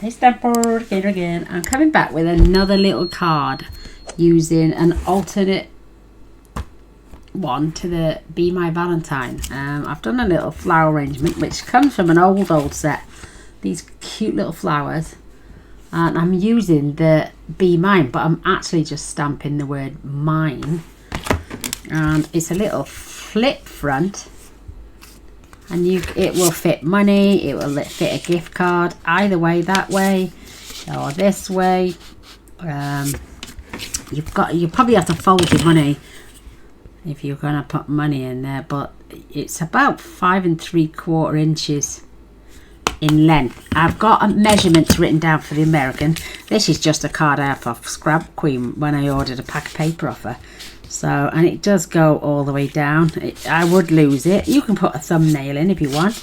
Hey Stamper, Gaynor again. I'm coming back with another little card using an alternate one to the Be My Valentine. I've done a little flower arrangement which comes from an old set. These cute little flowers. And I'm using the Be Mine, but I'm actually just stamping the word mine. And it's a little flip front. And it will fit money, it will fit a gift card, either way, that way or this way. You probably have to fold your money if you're going to put money in there, but it's about 5 3/4 inches in length. I've got measurements written down for the American. This is just a card out of Scrap Queen when I ordered a pack of paper off her. So, and it does go all the way down. I would lose it. You can put a thumbnail in if you want,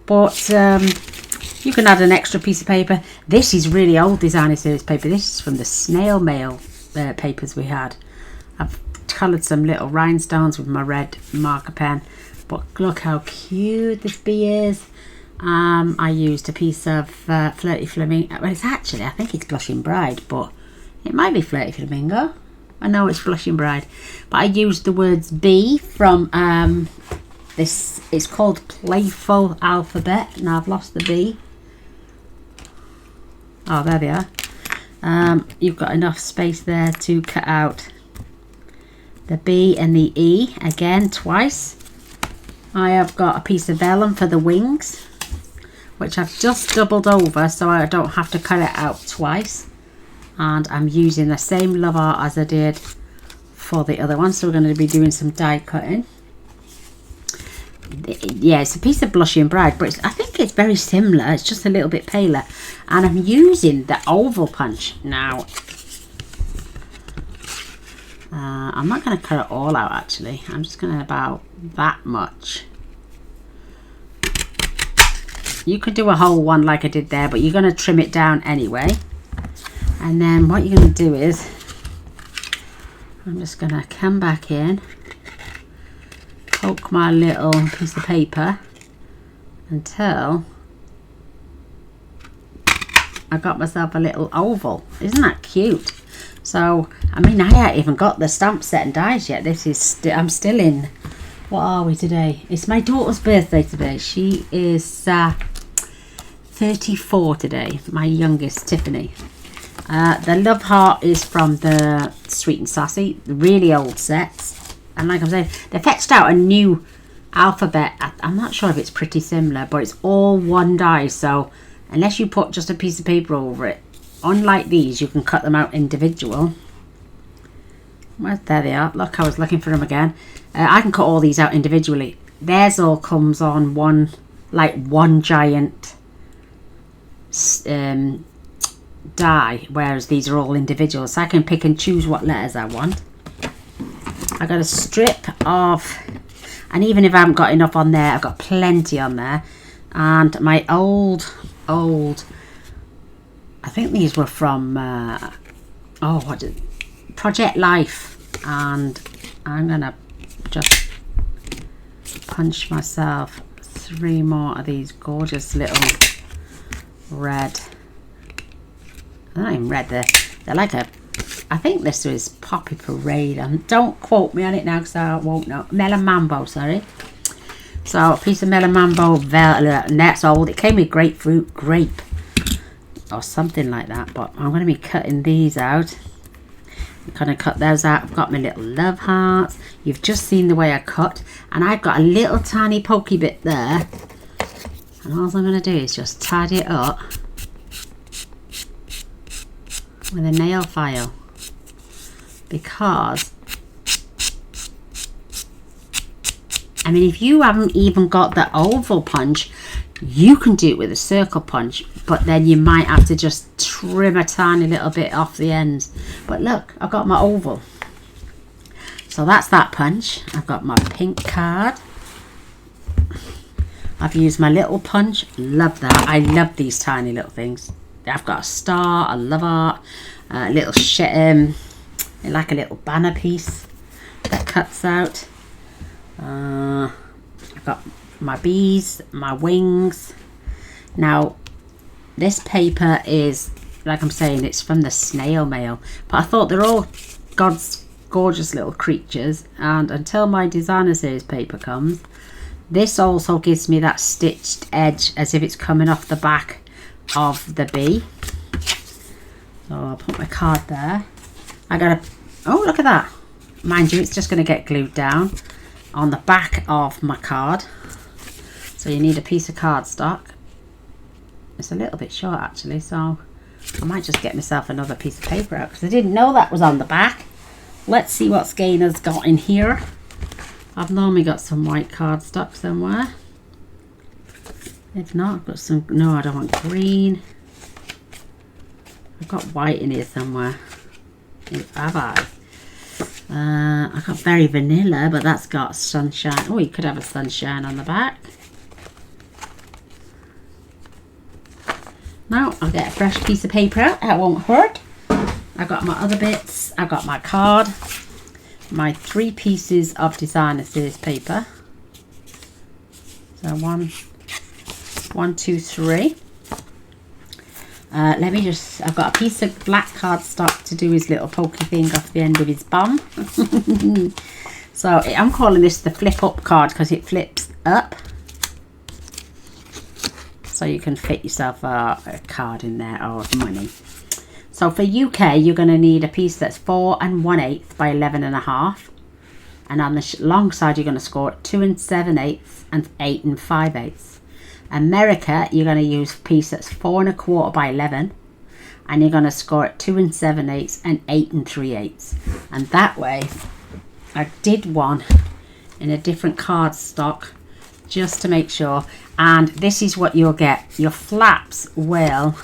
but you can add an extra piece of paper. This is really old designer series paper. This is from the snail mail papers we had. I've coloured some little rhinestones with my red marker pen, but look how cute this bee is. I used a piece of Flirty Flamingo. Well, it's actually, I think it's Blushing Bride, but it might be Flirty Flamingo. I know it's Blushing Bride, but I used the words B from this. It's called Playful Alphabet. Now I've lost the B. Oh, there they are. You've got enough space there to cut out the B and the E again twice. I have got a piece of vellum for the wings, which I've just doubled over so I don't have to cut it out twice. And I'm using the same love art as I did for the other one, so we're going to be doing some die cutting. Yeah, it's a piece of Blushing Bride, but I think it's very similar. It's just a little bit paler, and I'm using the oval punch now. I'm not going to cut it all out actually. I'm just going to about that much. You could do a whole one like I did there, but you're going to trim it down anyway. And then what you're going to do is, I'm just going to come back in, poke my little piece of paper until I got myself a little oval. Isn't that cute? So, I mean, I haven't even got the stamp set and dies yet. This is, I'm still in, what are we today? It's my daughter's birthday today. She is 34 today, my youngest, Tiffany. The love heart is from the Sweet and Sassy, the really old sets, and like I'm saying, they fetched out a new alphabet. I'm not sure if it's pretty similar, but it's all one die, so unless you put just a piece of paper over it, unlike these, you can cut them out individual. Well, there they are. Look, I was looking for them again. I can cut all these out individually. Theirs all comes on one, like one giant die, whereas these are all individual, so I can pick and choose what letters I want. I got a strip of, and even if I haven't got enough on there, I've got plenty on there. And my old I think these were from Project Life, and I'm gonna just punch myself 3 more of these gorgeous little red. They're not even red, they're like a, I think this is Poppy Parade, and don't quote me on it now because I won't know. Melon Mambo, sorry. So a piece of Melon Mambo, and that's old. It came with grapefruit, grape, or something like that, but I'm going to be cutting these out. I'm going to cut those out. I've got my little love hearts. You've just seen the way I cut, and I've got a little tiny pokey bit there, and all I'm going to do is just tidy it up with a nail file, because I mean, if you haven't even got the oval punch, you can do it with a circle punch, but then you might have to just trim a tiny little bit off the ends. But look, I've got my oval, so that's that punch. I've got my pink card. I've used my little punch. Love that. I love these tiny little things. I've got a star, a love art, a little like a little banner piece that cuts out. I've got my bees, my wings. Now this paper is, like I'm saying, it's from the snail mail, but I thought they're all God's gorgeous little creatures, and until my designer series paper comes, this also gives me that stitched edge as if it's coming off the back of the bee. So I'll put my card there. I gotta, oh look at that, mind you, it's just going to get glued down on the back of my card. So you need a piece of cardstock. It's a little bit short actually, so I might just get myself another piece of paper out because I didn't know that was on the back. Let's see what Gaynor's got in here. I've normally got some white cardstock somewhere. If not, I've got some, no, I don't want green. I've got white in here somewhere. Have I? I got very vanilla, but that's got sunshine. Oh, you could have a sunshine on the back. Now I'll get a fresh piece of paper out. That won't hurt. I got my other bits. I got my card, my 3 pieces of designer series paper. So 1, 2, 3. Let me just, I've got a piece of black cardstock to do his little pokey thing off the end of his bum. So I'm calling this the flip up card because it flips up. So you can fit yourself a card in there or money. So for UK, you're going to need a piece that's 4 1/8 by 11.5. And on the long side, you're going to score 2 7/8 and 8 5/8. America, you're going to use a piece that's 4 1/4 by 11. And you're going to score it 2 7/8 and 8 3/8. And that way, I did one in a different cardstock just to make sure. And this is what you'll get. Your flaps will,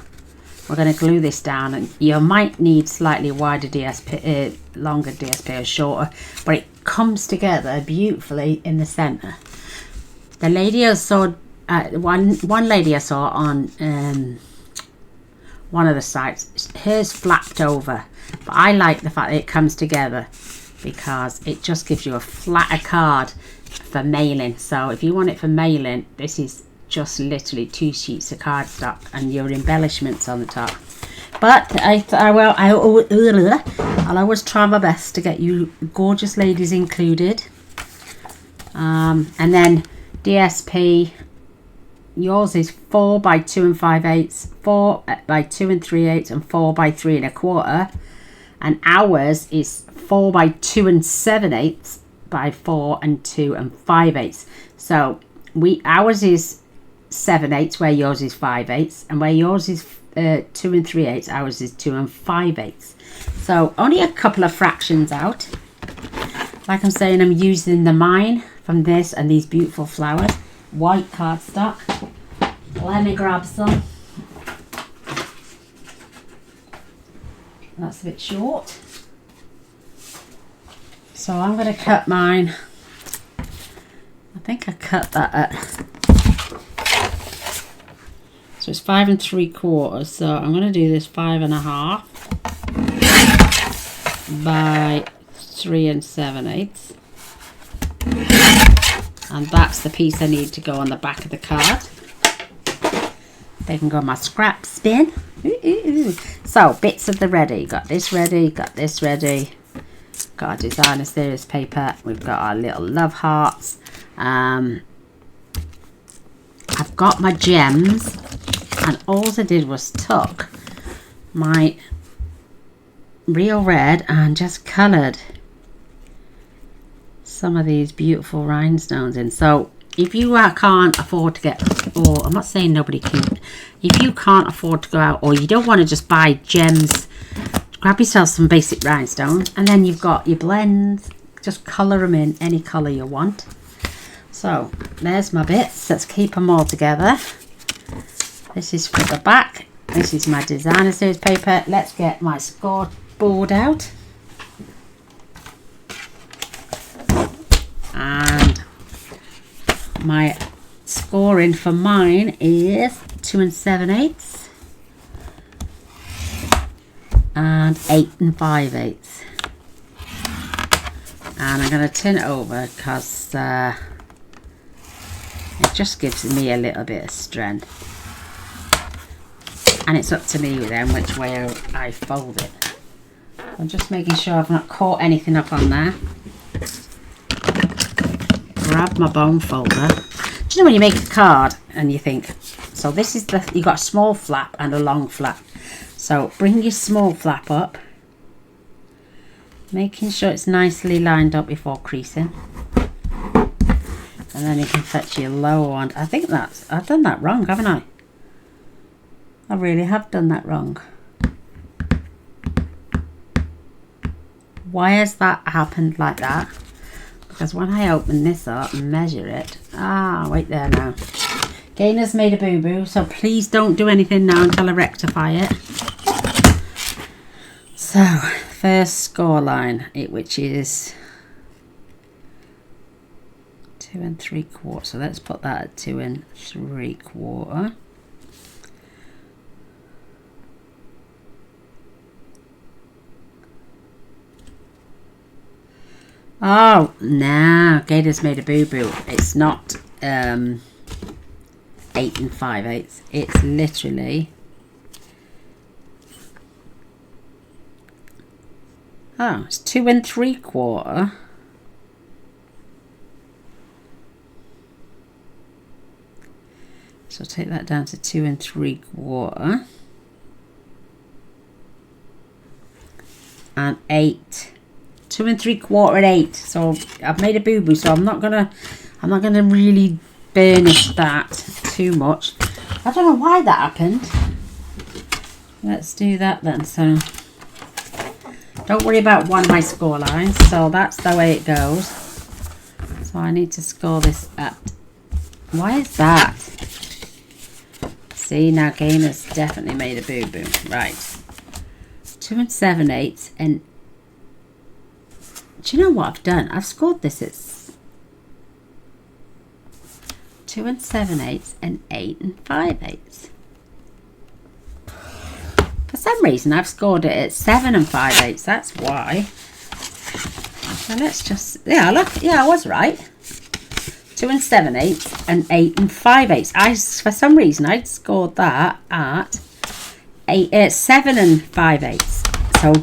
we're going to glue this down, and you might need slightly wider DSP, longer DSP or shorter, but it comes together beautifully in the center. The lady I saw, one lady I saw on one of the sites, hers flapped over, but I like the fact that it comes together because it just gives you a flatter card for mailing. So if you want it for mailing, this is just literally 2 sheets of cardstock and your embellishments on the top. But I'll always try my best to get you gorgeous ladies included. And then DSP, yours is 4 by 2 5/8, 4 by 2 3/8, and 4 by 3 1/4. And ours is 4 by 2 7/8 by 4 and 2 5/8. So ours is 7/8, where yours is 5/8, and where yours is 2 3/8, ours is 2 5/8. So only a couple of fractions out. Like I'm saying, I'm using the mine from this and these beautiful flowers, white cardstock. Let me grab some. That's a bit short, so I'm going to cut mine. I think I cut that at, so it's 5 3/4, so I'm going to do this 5 1/2 by 3 7/8, and that's the piece I need to go on the back of the card. They can go on my scrap spin. So bits of the ready. Got this ready, got this ready, got our designer series paper, we've got our little love hearts. I've got my gems, and all I did was took my real red and just coloured some of these beautiful rhinestones in. So if you can't afford to get, or I'm not saying nobody can, if you can't afford to go out, or you don't want to just buy gems, grab yourself some basic rhinestones, and then you've got your blends. Just colour them in any colour you want. So there's my bits. Let's keep them all together. This is for the back. This is my designer series paper. Let's get my scoreboard out. And my scoring for mine is 2 7/8 and 8 5/8. And I'm going to turn it over because it just gives me a little bit of strength. And it's up to me then which way I fold it. I'm just making sure I've not caught anything up on there. Grab my bone folder. Do you know when you make a card and you think, so this is you got a small flap and a long flap. So bring your small flap up, making sure it's nicely lined up before creasing. And then you can fetch your lower one. I think I've done that wrong, haven't I? I really have done that wrong. Why has that happened like that? Because when I open this up and measure it, wait there now. Gaynor's made a boo-boo, so please don't do anything now until I rectify it. So, first score line, which is 2 3/4. So let's put that at 2 3/4. Oh, no, Gaynor's made a boo-boo. It's not 8 5/8. It's literally... Oh, it's 2 3/4. So take that down to 2 3/4. And 8. 2 3/4 and 8. So I've made a boo-boo, so I'm not gonna really burnish that too much. I don't know why that happened. Let's do that then. So don't worry about one of my score lines. So that's the way it goes. So I need to score this at... Why is that? See, now Gaynor's definitely made a boo-boo. Right. 2 7/8 and... Do you know what I've done? I've scored this at 2 7/8 and 8 5/8. For some reason I've scored it at 7 5/8. That's why. So let's just... Yeah, look. Yeah, I was right. 2 7/8 and 8 5/8. For some reason I'd scored that at 7 5/8. So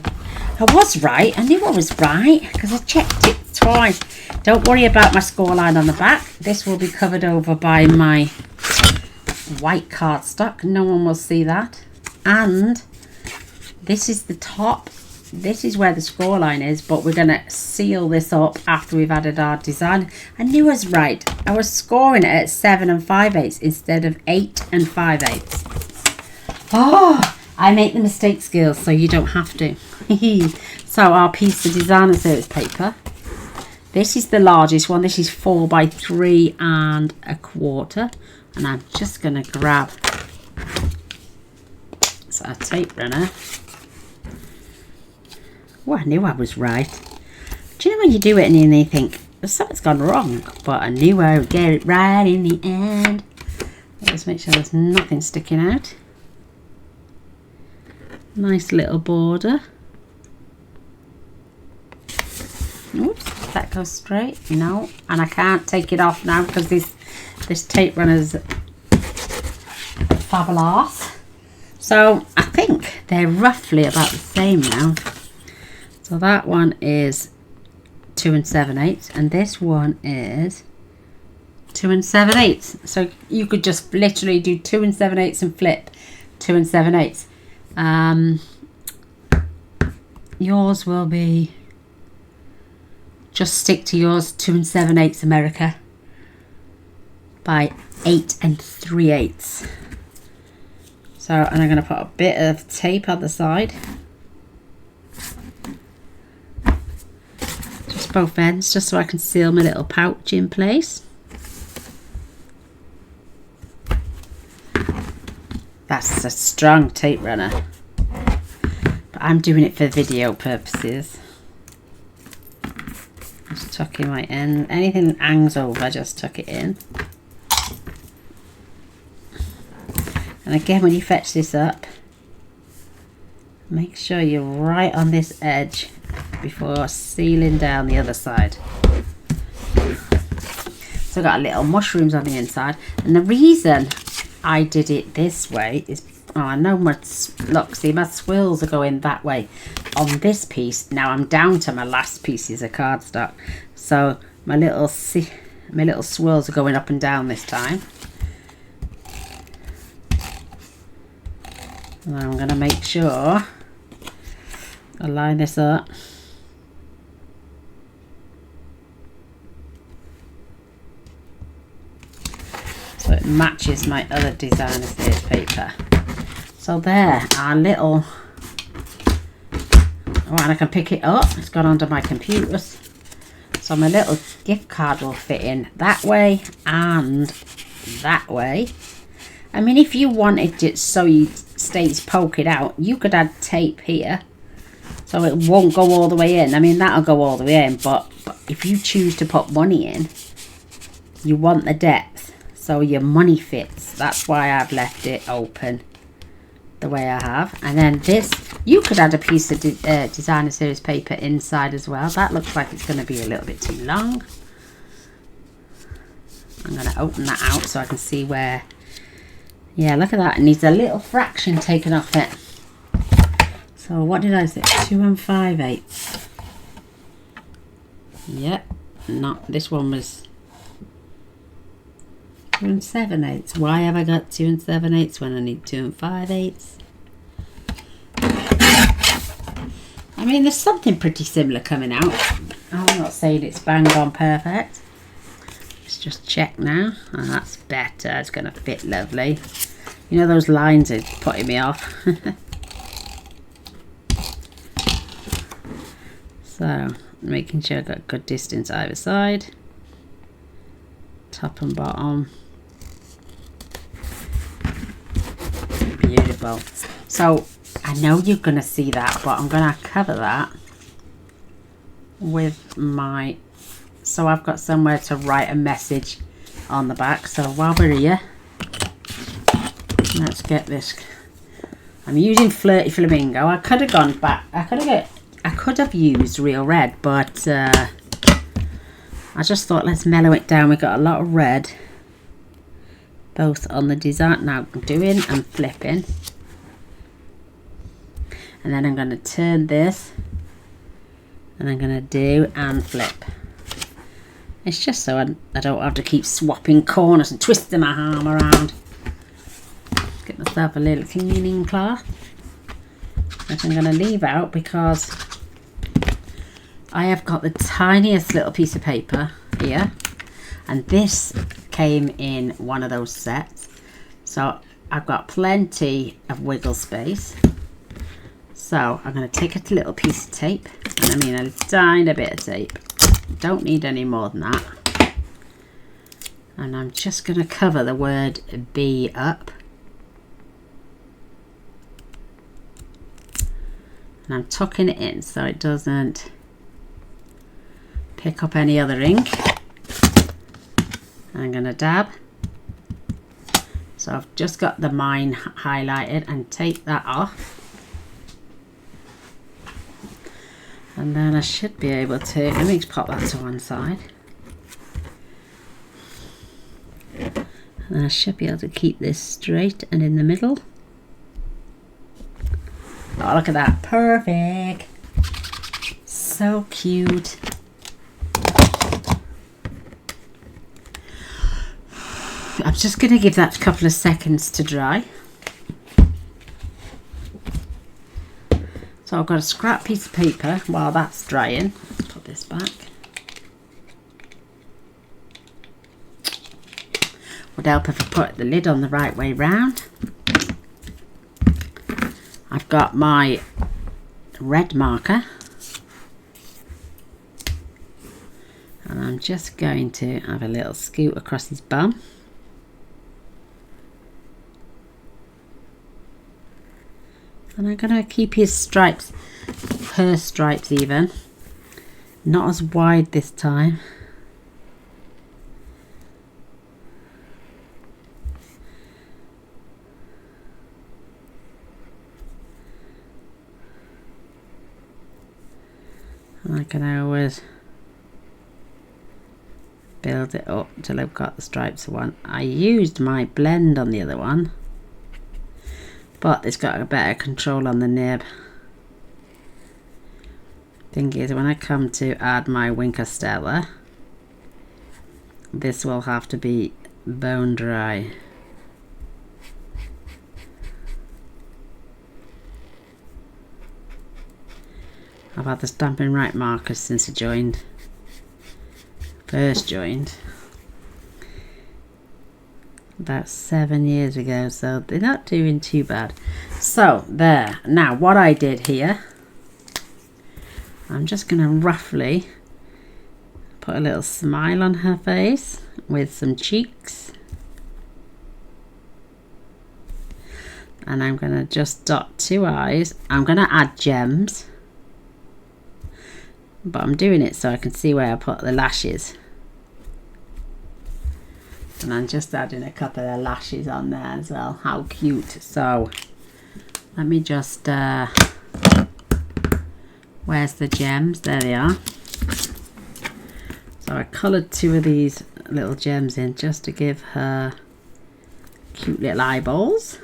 I was right. I knew I was right because I checked it twice. Don't worry about my scoreline on the back. This will be covered over by my white cardstock. No one will see that. And this is the top. This is where the scoreline is, but we're going to seal this up after we've added our design. I knew I was right. I was scoring it at 7 5/8 instead of 8 5/8. Oh, I make the mistakes, girls, so you don't have to. So our piece of designer service paper. This is the largest one. This is 4 by 3 1/4. And I'm just going to grab a tape runner. Well, I knew I was right. Do you know when you do it and you think, something's gone wrong? But I knew I would get it right in the end. Let's make sure there's nothing sticking out. Nice little border. Oops, that goes straight. No, and I can't take it off now because this tape runner's fabulous. So I think they're roughly about the same now. So that one is 2 7/8 and this one is 2 7/8. So you could just literally do 2 7/8 and flip 2 7/8. Yours will be, just stick to yours, 2 7/8 America by 8 3/8. So, and I'm going to put a bit of tape on the side. Just both ends, just so I can seal my little pouch in place. That's a strong tape runner. But I'm doing it for video purposes. Just tuck in my end. Anything that hangs over, just tuck it in. And again, when you fetch this up, make sure you're right on this edge before sealing down the other side. So I've got little mushrooms on the inside. And the reason I did it this way is Oh, I know look, see, my swirls are going that way on this piece. Now I'm down to my last pieces of cardstock. So my little swirls are going up and down this time. And I'm going to make sure I line this up. So it matches my other designer series paper. So there, our little, oh, and I can pick it up. It's gone onto my computers. So my little gift card will fit in that way and that way. I mean, if you wanted it so it stays poking out, you could add tape here. So it won't go all the way in. I mean, that'll go all the way in. But if you choose to put money in, you want the depth. So your money fits. That's why I've left it open the way I have. And then this, you could add a piece of designer series paper inside as well. That looks like it's going to be a little bit too long. I'm going to open that out so I can see where, yeah, look at that. It needs a little fraction taken off it. So what did I say? 2 5/8. Yep. Not, this one was 2 7/8. Why have I got 2 7/8 when I need 2 5/8? I mean, there's something pretty similar coming out. I'm not saying it's bang on perfect. Let's just check now. Oh, that's better. It's going to fit lovely. You know, those lines are putting me off. So, making sure I've got good distance either side. Top and bottom. Beautiful. So I know you're going to see that, but I'm going to cover that with my, so I've got somewhere to write a message on the back. So while we're here, let's get this. I'm using Flirty Flamingo. I could have gone back. I could have used Real Red, but I just thought let's mellow it down. We've got a lot of red both on the design. Now I'm doing and flipping, and then I'm going to turn this and I'm going to do and flip. It's just so I don't have to keep swapping corners and twisting my arm around. Get myself a little cleaning cloth that I'm going to leave out because I have got the tiniest little piece of paper here, and this came in one of those sets, so I've got plenty of wiggle space. So I'm going to take a little piece of tape, and I mean a tiny bit of tape, don't need any more than that, and I'm just going to cover the word Bee up, and I'm tucking it in so it doesn't pick up any other ink. I'm going to dab. So I've just got the mine highlighted and take that off. And then I should be able to, let me just pop that to one side. And then I should be able to keep this straight and in the middle. Oh, look at that. Perfect. So cute. I'm just going to give that a couple of seconds to dry. So I've got a scrap piece of paper while that's drying. Let's put this back. Would help if I put the lid on the right way round. I've got my red marker. And I'm just going to have a little scoot across his bum. And I'm going to keep his stripes, her stripes even, not as wide this time. And I can always build it up till I've got the stripes I want. I used my blend on the other one, but it's got a better control on the nib. Thing is, when I come to add my Winker Stella, this will have to be bone dry. I've had the Stampin' Right markers since I first joined. About 7 years ago, so they're not doing too bad. So there. Now what I did here, I'm just going to roughly put a little smile on her face with some cheeks, and I'm going to just dot 2 eyes. I'm going to add gems, but I'm doing it so I can see where I put the lashes. And I'm just adding a couple of lashes on there as well. How cute. So let me just where's the gems? There they are. So I coloured 2 of these little gems in just to give her cute little eyeballs.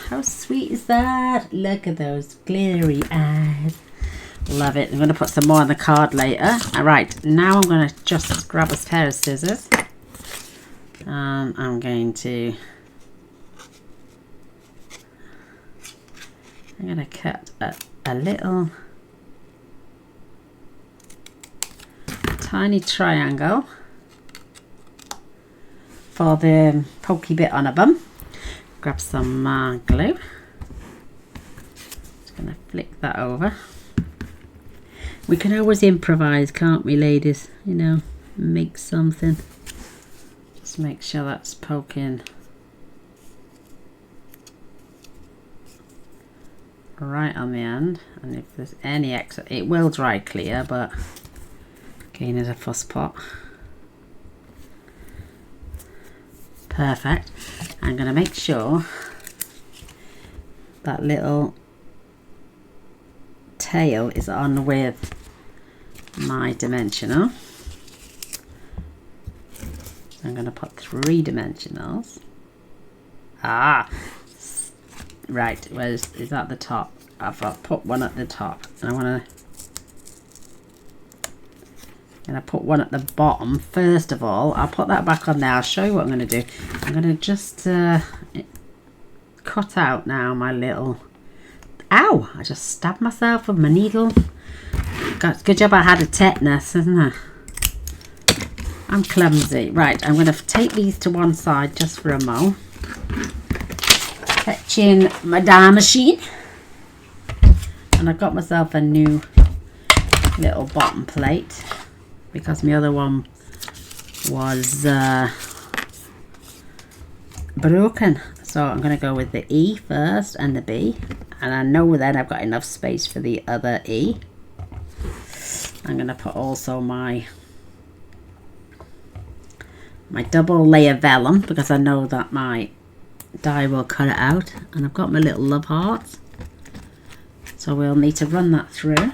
How sweet is that? Look at those glittery eyes. Love it. I'm going to put some more on the card later. Alright, now I'm going to just grab a pair of scissors. And I'm going to cut a little tiny triangle for the pokey bit on a bum. Grab some glue. Just going to flick that over. We can always improvise, can't we, ladies? You know, make something. Just make sure that's poking right on the end. And if there's any extra, it will dry clear, but again, as a fuss pot. Perfect. I'm going to make sure that little tail is on with my dimensional. I'm going to put 3 dimensionals. Right, is that the top? I've put one at the top, and I'm gonna put one at the bottom. First of all, I'll put that back on there. I'll show you what I'm going to do. I'm going to just cut out now my little... Ow! I just stabbed myself with my needle. Good job I had a tetanus, isn't it? I'm clumsy. Right, I'm going to take these to one side just for a mo. Fetching my die machine. And I've got myself a new little bottom plate because my other one was broken. So I'm going to go with the E first and the B. And I know then I've got enough space for the other E. I'm going to put also my double layer vellum because I know that my die will cut it out. And I've got my little love hearts. So we'll need to run that through.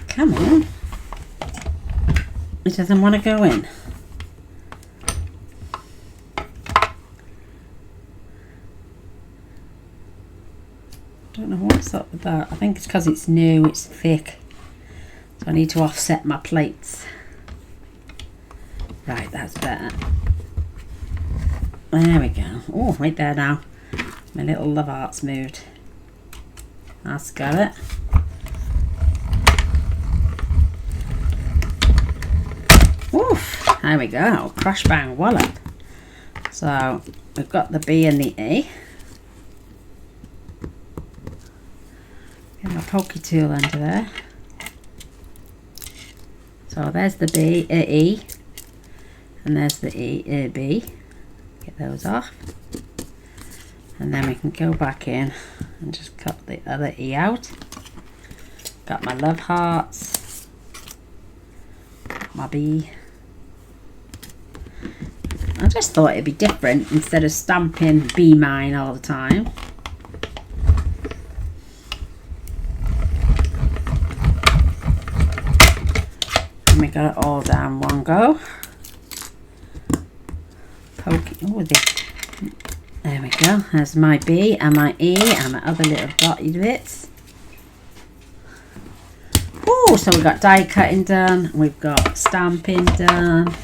Come on. It doesn't want to go in. Don't know what's up with that. I think it's because it's new, it's thick. So I need to offset my plates. Right, that's better. There we go. Oh, right there now. My little love heart's moved. That's got it. Oof, there we go. Crash bang wallop. So we've got the B and the E. Get my pokey tool under there. So there's the B, E, and there's the E, B. Get those off. And then we can go back in and just cut the other E out. Got my love hearts. My B. I just thought it'd be different instead of stamping Be Mine all the time. Let me get it all down one go. Poking. Oh, there we go. There's my B and my E and my other little dotty bits. Oh, so we've got die cutting done. We've got stamping done.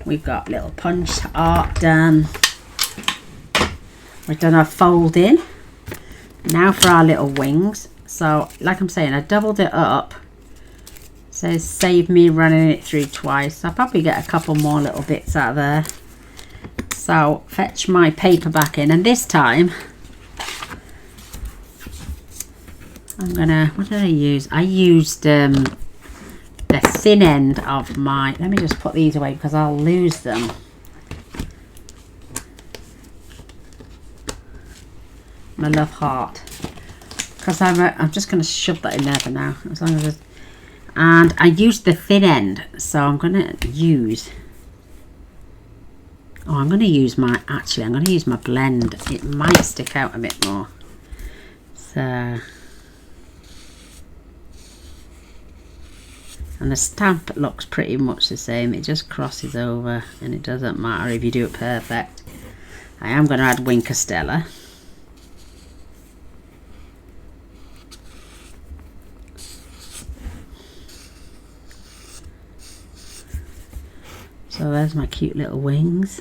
We've got little punch art done. We've done our folding. Now for our little wings. So, like I'm saying, I doubled it up. It says save me running it through twice. I'll probably get a couple more little bits out of there. So, fetch my paper back in. And this time, I'm gonna, what did I use? I used the thin end of my, let me just put these away because I'll lose them. My love heart. Because I'm just going to shove that in there for now. As long as and I used the thin end. So I'm going to use, I'm going to use my blend. It might stick out a bit more. So, and the stamp looks pretty much the same. It just crosses over and it doesn't matter if you do it perfect. I am going to add Winker Stella. So there's my cute little wings.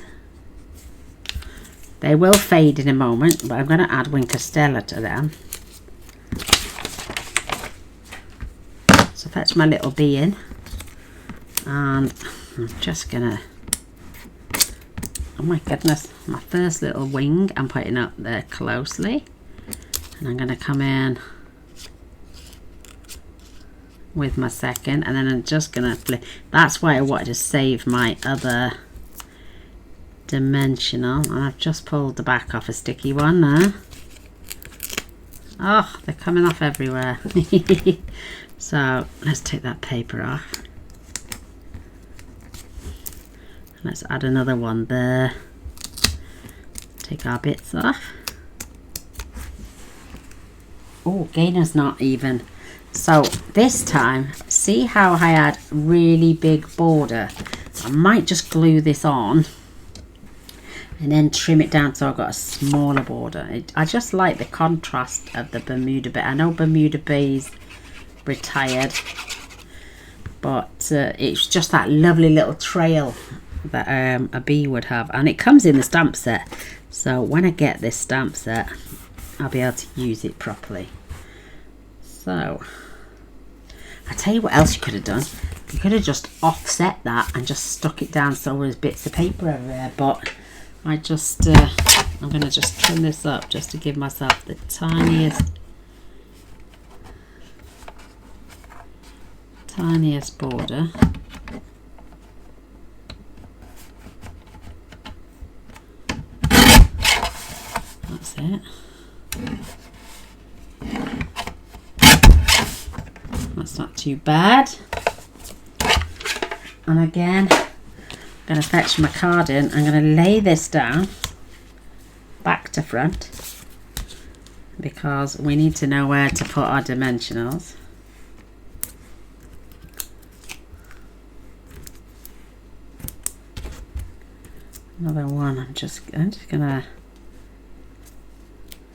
They will fade in a moment, but I'm going to add Winker Stella to them. So fetch my little bee in, and I'm just gonna, oh my goodness, my first little wing I'm putting up there closely, and I'm gonna come in with my second, and then I'm just gonna flip. That's why I wanted to save my other dimensional, and I've just pulled the back off a sticky one there. Oh, they're coming off everywhere. So let's take that paper off. Let's add another one there. Take our bits off. Oh, Gaynor's not even. So this time, see how I had really big border? I might just glue this on and then trim it down so I've got a smaller border. I just like the contrast of the Bermuda bee. I know Bermuda bees retired, but it's just that lovely little trail that a bee would have, and it comes in the stamp set, so when I get this stamp set I'll be able to use it properly. So I tell you what else you could have done. You could have just offset that and just stuck it down so there's bits of paper everywhere, but I just I'm gonna just trim this up just to give myself the tiniest border. That's it. That's not too bad. And again, I'm going to fetch my card in. I'm going to lay this down back to front because we need to know where to put our dimensionals. Another one. I'm just gonna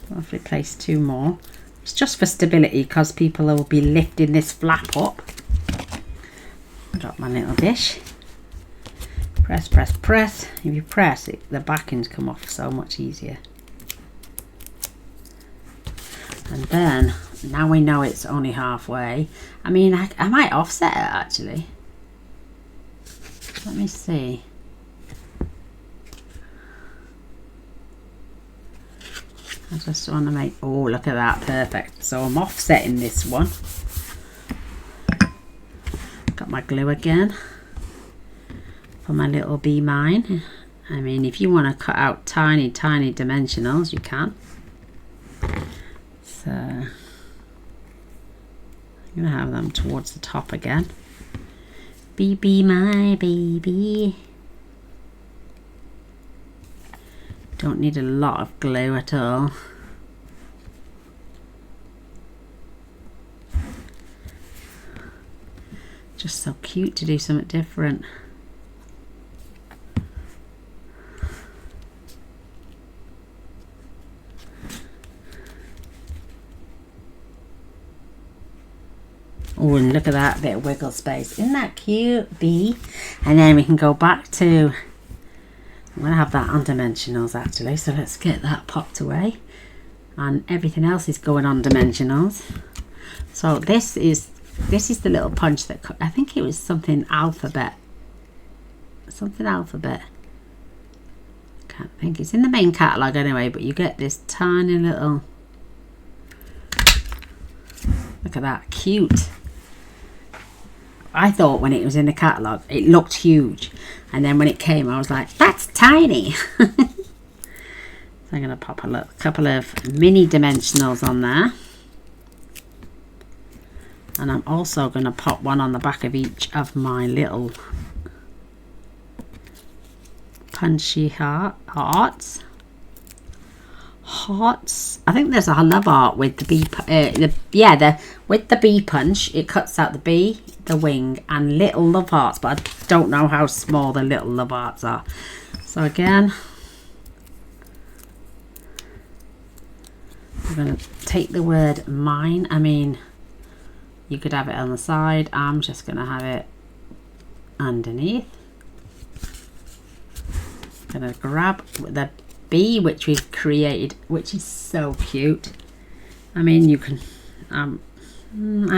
roughly place two more. It's just for stability because people will be lifting this flap up. Got my little dish. Press, press, press. If you press it, the backings come off so much easier. And then now we know it's only halfway. I mean, I might offset it actually. Let me see. I just want to make, oh look at that, perfect. So I'm offsetting this one. Got my glue again for my little bee mine. I mean, if you want to cut out tiny dimensionals, you can. So I'm gonna have them towards the top again. Be my baby. Don't need a lot of glue at all. Just so cute to do something different. Oh, and look at that bit of wiggle space. Isn't that cute, Bee? And then we can go back to, I'm going to have that on dimensionals actually, so let's get that popped away. And everything else is going on dimensionals. So this is the little punch that, I think it was something alphabet. Something alphabet. Can't think. It's in the main catalogue anyway, but you get this tiny little, look at that, cute. I thought when it was in the catalogue it looked huge, and then when it came I was like, that's tiny. So I'm going to pop a couple of mini dimensionals on there, and I'm also going to pop one on the back of each of my little punchy hearts. I think there's a love heart with the bee, with the bee punch. It cuts out the bee, the wing, and little love hearts, but I don't know how small the little love hearts are. So again, I'm going to take the word mine. I mean, you could have it on the side. I'm just going to have it underneath. I'm going to grab the bee which we've created, which is so cute. I mean, you can I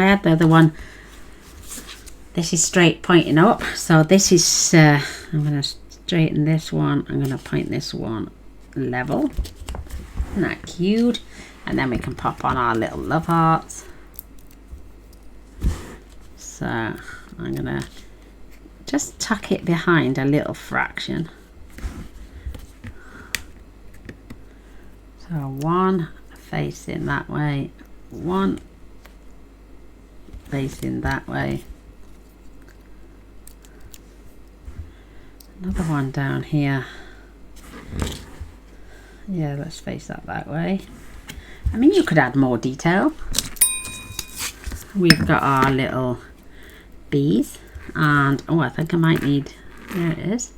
had the other one, this is straight pointing up, so this is I'm going to straighten this one, I'm going to point this one level. Isn't that cute? And then we can pop on our little love hearts. So I'm going to just tuck it behind a little fraction. So one facing that way, one facing that way, another one down here. Yeah, let's face that way. I mean, you could add more detail. We've got our little bees, and oh, I think I might need, there it is,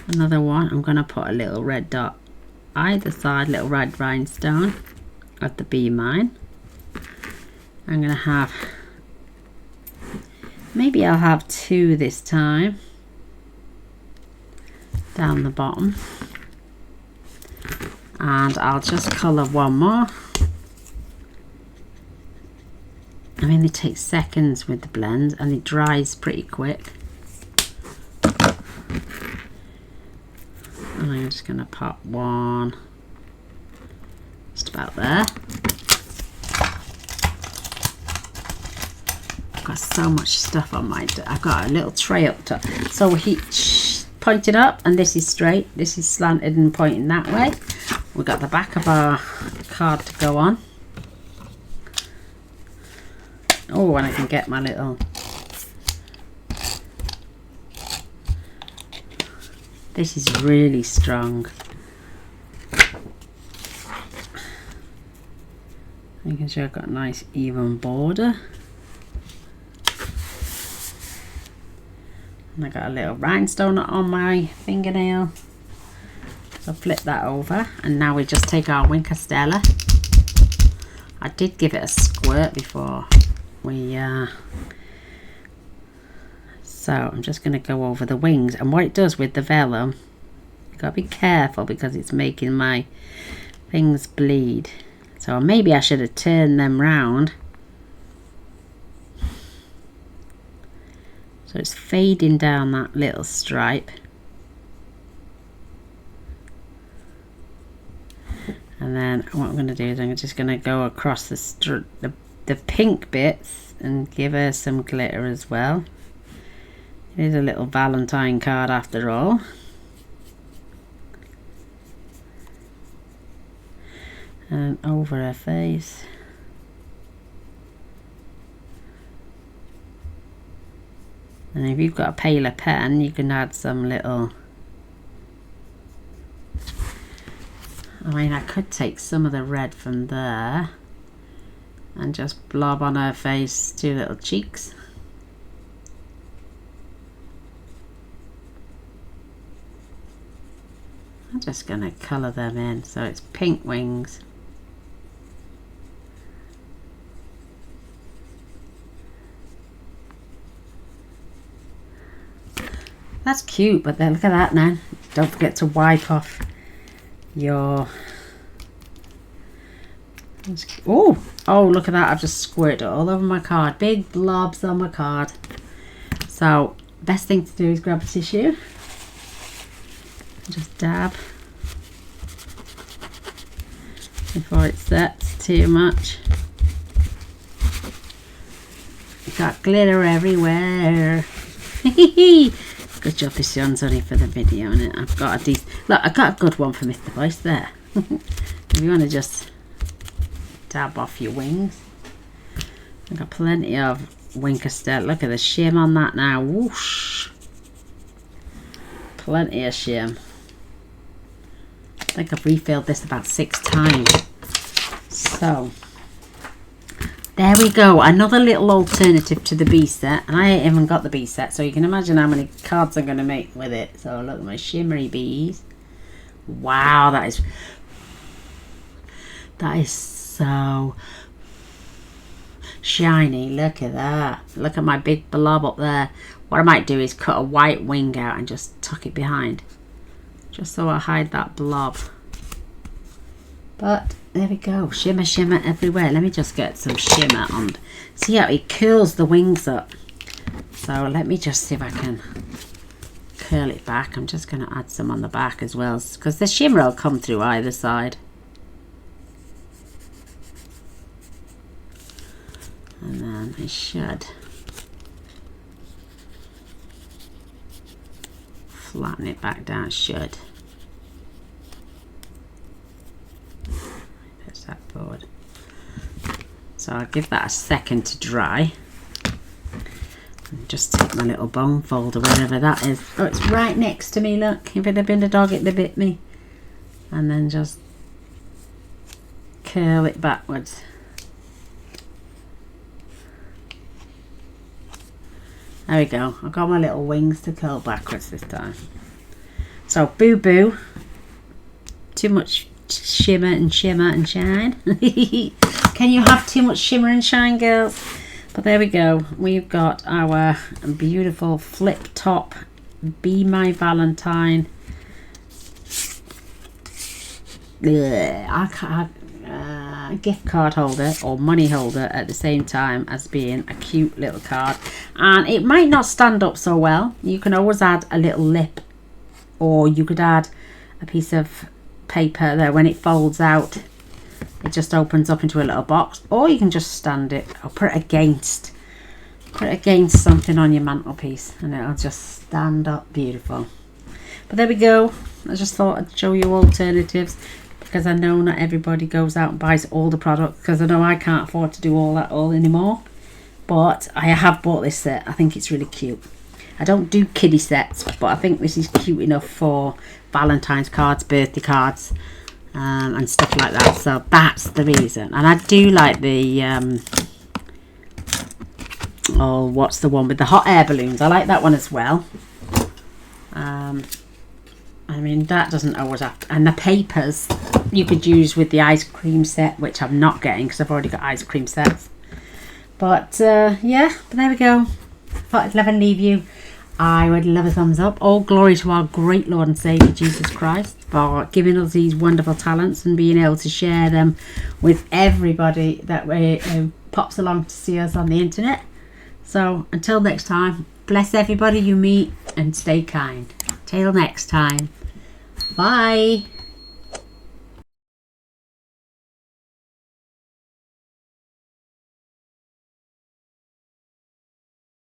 another one. I'm going to put a little red dot either side, little red rhinestone of the Bee Mine. I'm going to have, maybe I'll have two this time down the bottom, and I'll just colour one more. I mean, it takes seconds with the blend and it dries pretty quick. And I'm just going to pop one just about there. I've got so much stuff on my, I've got a little tray up top. So he pointed up, and this is straight, this is slanted and pointing that way. We've got the back of our card to go on. Oh, and I can get my little, this is really strong. Making sure I've got a nice even border. And I got a little rhinestone on my fingernail. So flip that over, and now we just take our Wink Stella. I did give it a squirt before we so I'm just going to go over the wings, and what it does with the vellum, you got to be careful because it's making my things bleed. So maybe I should have turned them round. So it's fading down that little stripe. And then what I'm going to do is I'm just going to go across the pink bits and give her some glitter as well. It is a little Valentine card after all. And over her face. And if you've got a paler pen, you can add some little, I mean, I could take some of the red from there and just blob on her face, two little cheeks. just going to colour them in. So it's pink wings. That's cute, but then look at that now. Don't forget to wipe off your... Oh, look at that. I've just squirted it all over my card. Big blobs on my card. So, best thing to do is grab a tissue. Just dab. Before it sets too much. Got glitter everywhere. Good job this one's only for the video, innit? I've got a decent... Look, I got a good one for Mr. Voice there. If you want to just dab off your wings. I've got plenty of Winchester. Look at the shim on that now. Whoosh. Plenty of shim. I think I've refilled this about 6 times. So... there we go, another little alternative to the bee set, and I ain't even got the bee set, so you can imagine how many cards I'm going to make with it. So look at my shimmery bees. Wow, that is so shiny. Look at that. Look at my big blob up there. What I might do is cut a white wing out and just tuck it behind, just so I hide that blob. But there we go, shimmer shimmer everywhere. Let me just get some shimmer on. See how it curls the wings up. So let me just see if I can curl it back. I'm just going to add some on the back as well, because the shimmer will come through either side. And then I should flatten it back down. Should. That forward. So I'll give that a second to dry and just take my little bone folder wherever that is. Oh, it's right next to me, look. If it had been a dog it'd have bit me. And then just curl it backwards. There we go. I've got my little wings to curl backwards this time. So boo boo. Too much shimmer and shine. Can you have too much shimmer and shine, girls? But there we go, we've got our beautiful flip top Be My Valentine gift card holder or money holder at the same time as being a cute little card. And it might not stand up so well. You can always add a little lip, or you could add a piece of paper there. When it folds out it just opens up into a little box, or you can just stand it or put it against something on your mantelpiece and it'll just stand up beautiful. But there we go, I just thought I'd show you alternatives, because I know not everybody goes out and buys all the products, because I know I can't afford to do all that anymore. But I have bought this set. I think it's really cute. I don't do kiddie sets, but I think this is cute enough for Valentine's cards, birthday cards, and stuff like that. So that's the reason. And I do like the what's the one with the hot air balloons? I like that one as well. I mean, that doesn't always have to, and the papers you could use with the ice cream set, which I'm not getting because I've already got ice cream sets. But yeah, but there we go. Thought I'd never leave you. I would love a thumbs up. All glory to our great Lord and Saviour Jesus Christ for giving us these wonderful talents and being able to share them with everybody that way pops along to see us on the internet. So until next time, bless everybody you meet and stay kind. Till next time. Bye.